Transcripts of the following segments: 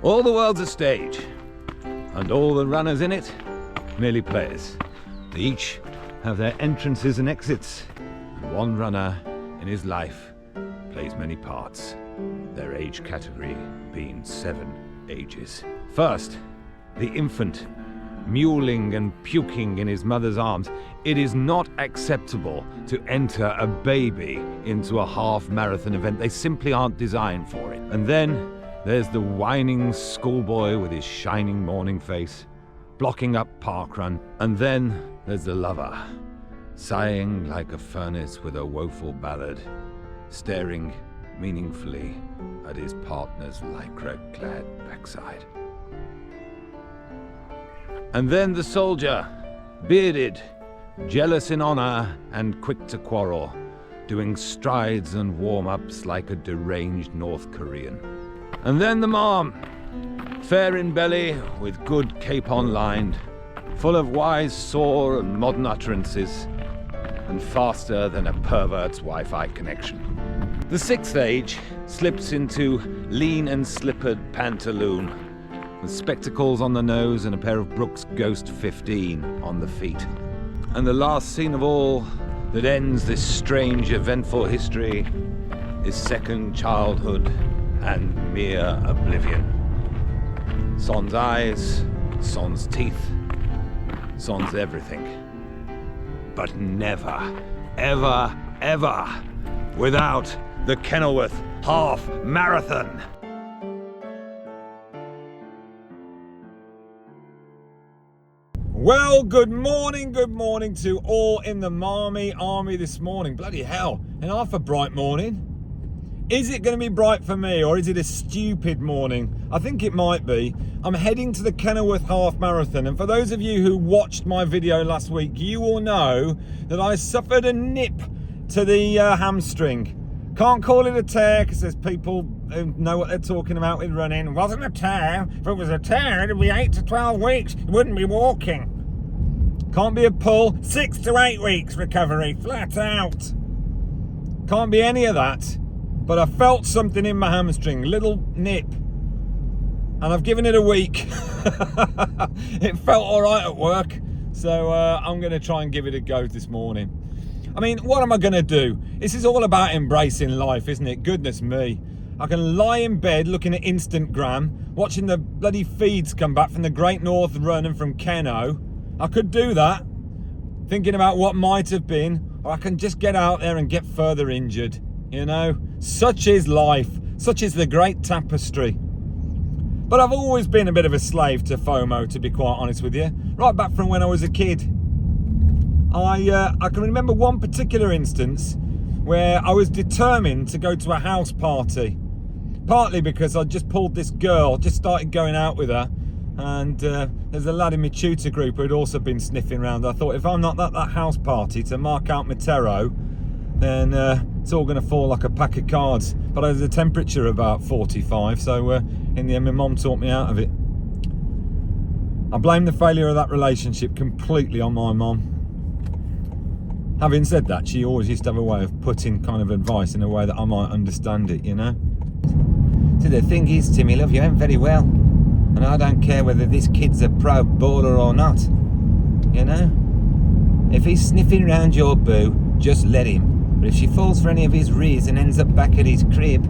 All the world's a stage, and all the runners in it merely players. They each have their entrances and exits, and one runner in his life plays many parts, their age category being 7 ages. First, the infant, mewling and puking in his mother's arms. It is not acceptable to enter a baby into a half marathon event. They simply aren't designed for it. And then there's the whining schoolboy with his shining morning face, blocking up parkrun. And then there's the lover, sighing like a furnace with a woeful ballad, staring meaningfully at his partner's lycra-clad backside. And then the soldier, bearded, jealous in honor and quick to quarrel, doing strides and warm-ups like a deranged North Korean. And then the MARM, fair in belly with good capon lined, full of wise saw and modern utterances, and faster than a pervert's Wi-Fi connection. The 6th age slips into lean and slippered pantaloon, with spectacles on the nose and a pair of Brooks Ghost 15 on the feet. And the last scene of all that ends this strange, eventful history is second childhood and mere oblivion. Sans eyes, sans teeth, sans everything. But never, ever, ever without the Kenilworth Half Marathon. Well, good morning to all in the Marmy army this morning. Bloody hell, and half a bright morning. Is it going to be bright for me, or is it a stupid morning? I think it might be. I'm heading to the Kenilworth Half Marathon, and for those of you who watched my video last week, you will know that I suffered a nip to the hamstring. Can't call it a tear, because there's people who know what they're talking about with running. It wasn't a tear. If it was a tear, it'd be 8 to 12 weeks. You wouldn't be walking. Can't be a pull. 6 to 8 weeks recovery, flat out. Can't be any of that. But I felt something in my hamstring, little nip. And I've given it a week. It felt all right at work. So I'm going to try and give it a go this morning. I mean, what am I going to do? This is all about embracing life, isn't it? Goodness me. I can lie in bed looking at Instagram, watching the bloody feeds come back from the Great North Run and from Keno. I could do that, thinking about what might have been, or I can just get out there and get further injured. You know, such is life. Such is the great tapestry. But I've always been a bit of a slave to FOMO, to be quite honest with you. Right back from when I was a kid. I can remember one particular instance where I was determined to go to a house party. Partly because I just pulled this girl, just started going out with her. And there's a lad in my tutor group who had also been sniffing around. I thought, if I'm not at that house party to mark out my tarot, then it's all going to fall like a pack of cards. But there's a temperature of about 45, so in the end my mum talked me out of it. I blame the failure of that relationship completely on my mum. Having said that, she always used to have a way of putting kind of advice in a way that I might understand it, you know. So the thing is, Timmy, love, you ain't very well. And I don't care whether this kid's a pro bowler or not. You know? If he's sniffing around your boo, just let him. But if she falls for any of his rears and ends up back at his crib,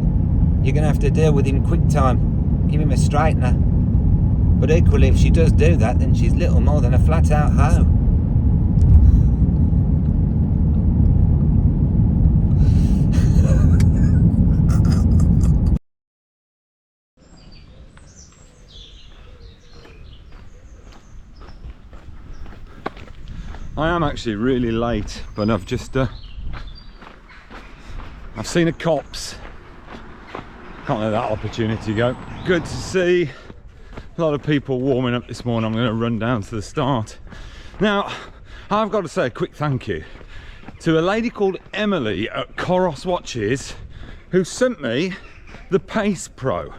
you're going to have to deal with him quick time. Give him a straightener. But equally, if she does do that, then she's little more than a flat-out hoe. I am actually really late, but I've just I've seen a copse. Can't let that opportunity go. Good to see a lot of people warming up this morning. I'm going to run down to the start. Now, I've got to say a quick thank you to a lady called Emily at Coros Watches, who sent me the Pace Pro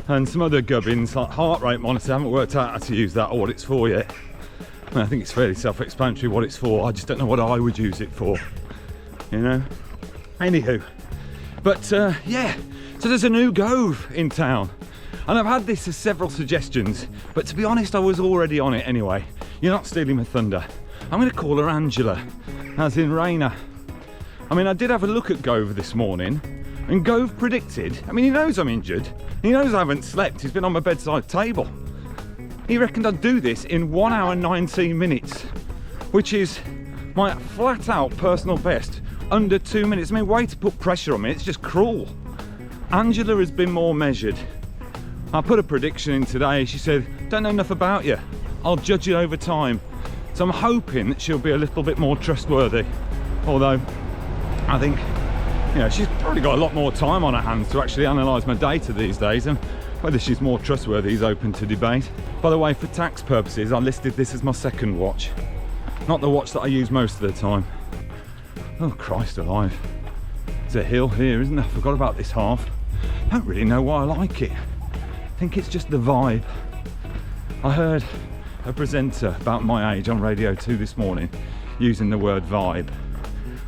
and some other gubbins like heart rate monitor. I haven't worked out how to use that or what it's for yet. I think it's fairly self-explanatory what it's for. I just don't know what I would use it for, you know. Anywho, but yeah, so there's a new Gove in town. And I've had this as several suggestions, but to be honest, I was already on it anyway. You're not stealing my thunder. I'm going to call her Angela, as in Raina. I mean, I did have a look at Gove this morning, and Gove predicted, I mean, he knows I'm injured. He knows I haven't slept. He's been on my bedside table. He reckoned I'd do this in 1 hour 19 minutes, which is my flat out personal best, under 2 minutes. I mean, way to put pressure on me, it's just cruel. Angela has been more measured. I put a prediction in today. She said, don't know enough about you. I'll judge it over time. So I'm hoping that she'll be a little bit more trustworthy. Although, I think, you know, she's probably got a lot more time on her hands to actually analyse my data these days, and whether she's more trustworthy is open to debate. By the way, for tax purposes, I listed this as my second watch, not the watch that I use most of the time. Oh, Christ alive. There's a hill here, isn't there? I forgot about this half. I don't really know why I like it. I think it's just the vibe. I heard a presenter about my age on Radio 2 this morning using the word vibe.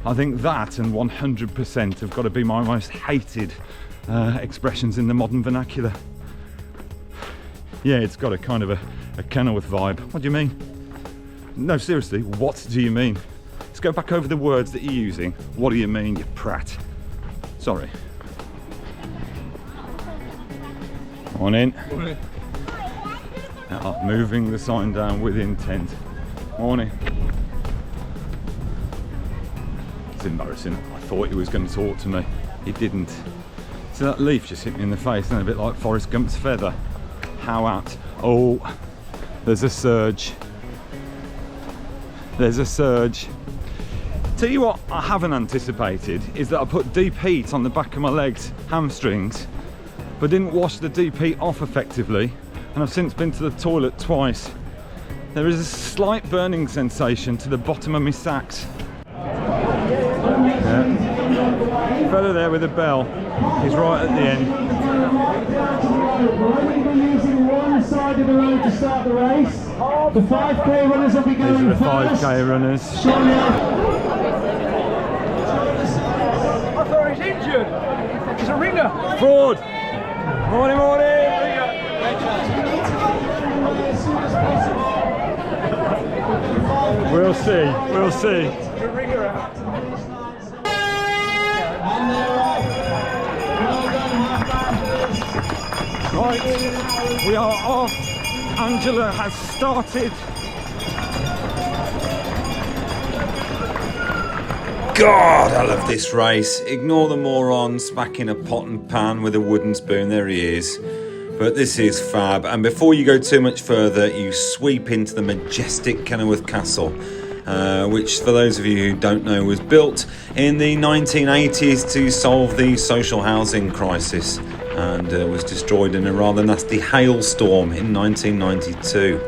I think that and 100% have got to be my most hated expressions in the modern vernacular. Yeah, it's got a kind of a Kenilworth vibe. What do you mean? No, seriously, what do you mean? Let's go back over the words that you're using. What do you mean, you prat? Sorry. On in. Moving the sign down with intent. Morning. It's embarrassing. I thought he was going to talk to me. He didn't. So that leaf just hit me in the face, and a bit like Forrest Gump's feather. How at? Oh, there's a surge. There's a surge. Tell you what I haven't anticipated is that I put deep heat on the back of my legs, hamstrings, but didn't wash the deep heat off effectively, and I've since been to the toilet twice. There is a slight burning sensation to the bottom of my sacks. Yeah. Fella there with a bell, he's right at the end. We're going to be using one side of the road to start the race. The 5k runners will be going These are the first. 5k runners. I thought he's injured. He's a ringer. Forward. Morning, morning. We'll see. We'll see. The ringer out. Right, we are off. Angela has started. God, I love this race. Ignore the moron smacking a pot and pan with a wooden spoon. There he is. But this is fab. And before you go too much further, you sweep into the majestic Kenilworth Castle, which, for those of you who don't know, was built in the 1980s to solve the social housing crisis, and was destroyed in a rather nasty hailstorm in 1992.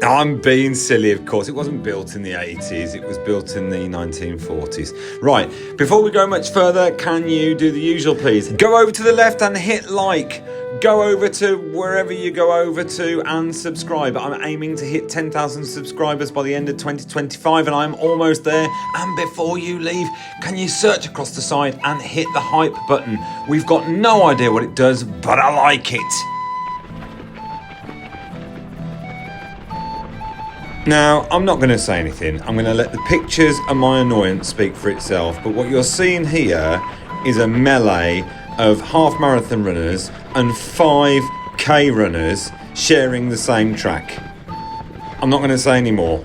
I'm being silly, of course. It wasn't built in the 80s, it was built in the 1940s. Right, before we go much further, can you do the usual, please? Go over to the left and hit like. Go over to wherever you go over to and subscribe. I'm aiming to hit 10,000 subscribers by the end of 2025, and I'm almost there. And before you leave, can you search across the side and hit the hype button? We've got no idea what it does, but I like it. Now, I'm not going to say anything. I'm going to let the pictures and my annoyance speak for itself. But what you're seeing here is a melee of half marathon runners and 5k runners sharing the same track. I'm not going to say any more.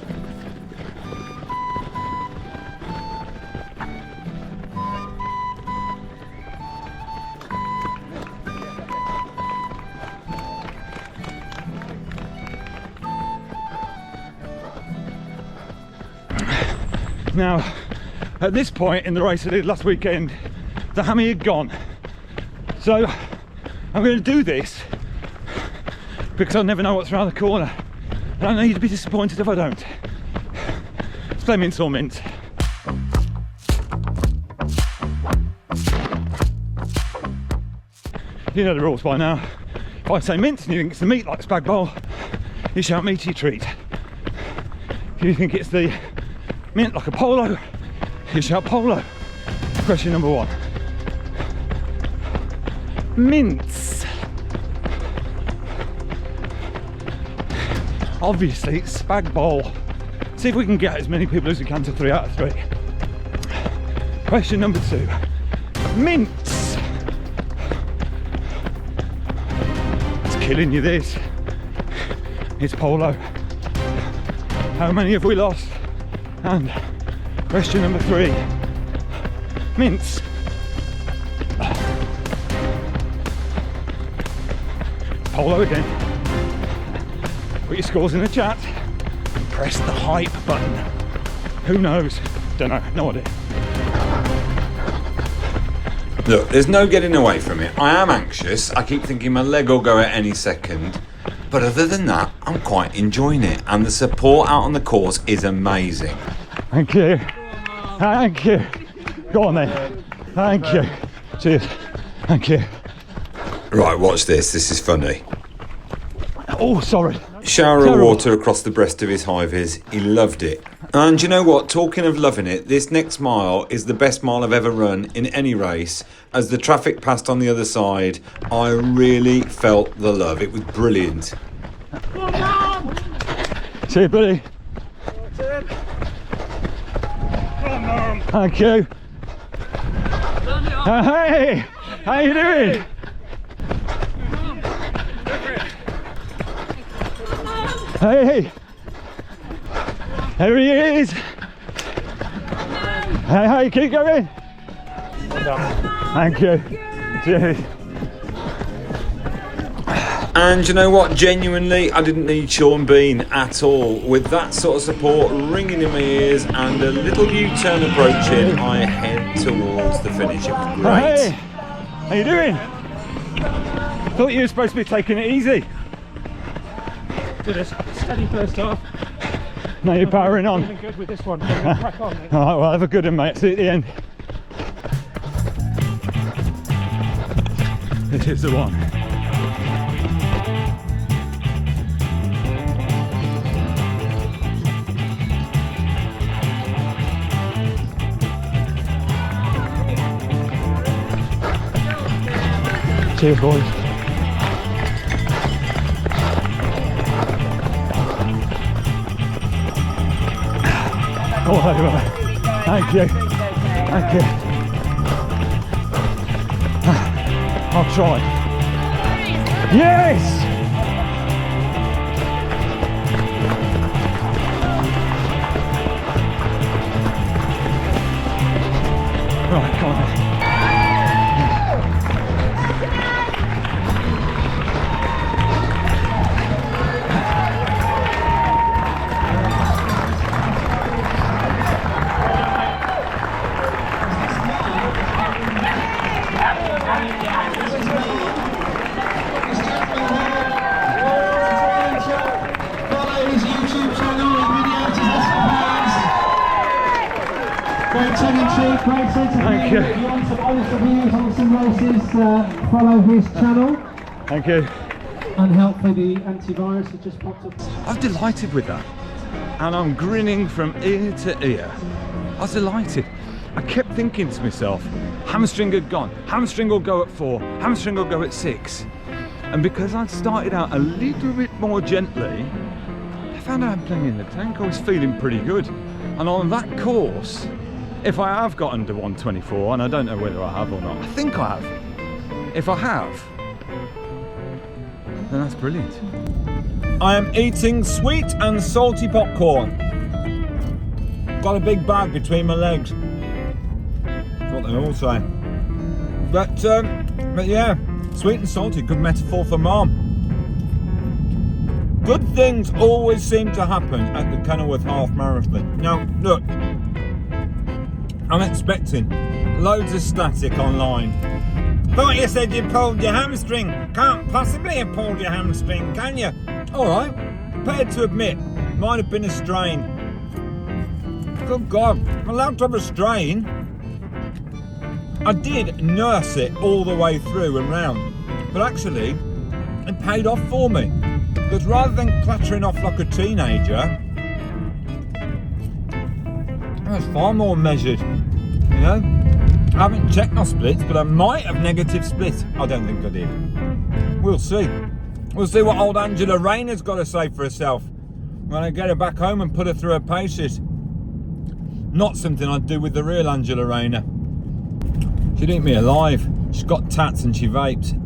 Now, at this point in the race I did last weekend, the hammy had gone. So I'm going to do this because I'll never know what's around the corner, and I know you'd be disappointed if I don't. Let's play mince or mint. You know the rules by now. If I say mince and you think it's the meat like spag bowl, you shout meaty treat. If you think it's the mint like a polo, you shout polo. Question number one. mince. Obviously, it's spag bowl. See if we can get as many people as we can to 3 out of 3. Question number 2. Mince. It's killing you, this. It's polo. How many have we lost? And question number 3. Mince. Polo again. Put your scores in the chat. Press the hype button. Who knows? Don't know. No idea. Look, there's no getting away from it. I am anxious. I keep thinking my leg will go at any second. But other than that, I'm quite enjoying it. And the support out on the course is amazing. Thank you. Thank you. Go on then. Thank you. Cheers. Thank you. Right, watch this. This is funny. Oh, sorry. Shower of Terrible. water across the breast of his high vis. He loved it. And you know what? Talking of loving it, this next mile is the best mile I've ever run in any race. As the traffic passed on the other side, I really felt the love. It was brilliant. See you, buddy. Thank you. Hey, how you doing? Hey, there he is. Hey, keep going. Thank you. Cheers. And you know what? Genuinely, I didn't need Sean Bean at all. With that sort of support ringing in my ears and a little U-turn approaching, I head towards the finish. It was great. Hey, how you doing? Thought you were supposed to be taking it easy. Did a steady first half. Now you're powering on. Feeling good with this one. Crack on, mate. All right, well, have a good one, mate. See you at the end. This is the one. Cheers, boys. All over. Thank you. Thank you. I'll try. Yes! Right, come on. Great tongue-in-cheek, great sense of Thank humour. you. If you want some honest reviews on some races, follow his channel. Thank you. And help for the antivirus that just popped up. I was delighted with that. And I'm grinning from ear to ear. I was delighted. I kept thinking to myself, hamstring had gone, hamstring will go at 4, hamstring will go at 6. And because I'd started out a little bit more gently, I found out I'm playing in the tank. I was feeling pretty good. And on that course, if I have got under 124, and I don't know whether I have or not, I think I have. If I have, then that's brilliant. I am eating sweet and salty popcorn. Got a big bag between my legs. That's what they all say. But yeah, sweet and salty, good metaphor for MARM. Good things always seem to happen at the Kenilworth Half Marathon. Now, look, I'm expecting loads of static online. Thought you said you pulled your hamstring. Can't possibly have pulled your hamstring, can you? Alright, prepared to admit, might have been a strain. Good God, I'm allowed to have a strain. I did nurse it all the way through and round, but actually, it paid off for me. Because rather than clattering off like a teenager, I was far more measured, you know? I haven't checked my splits, but I might have negative split. I don't think I did. We'll see. We'll see what old Angela Rayner's got to say for herself when I get her back home and put her through her paces. Not something I'd do with the real Angela Rayner. She'd eat me alive. She's got tats and she vapes.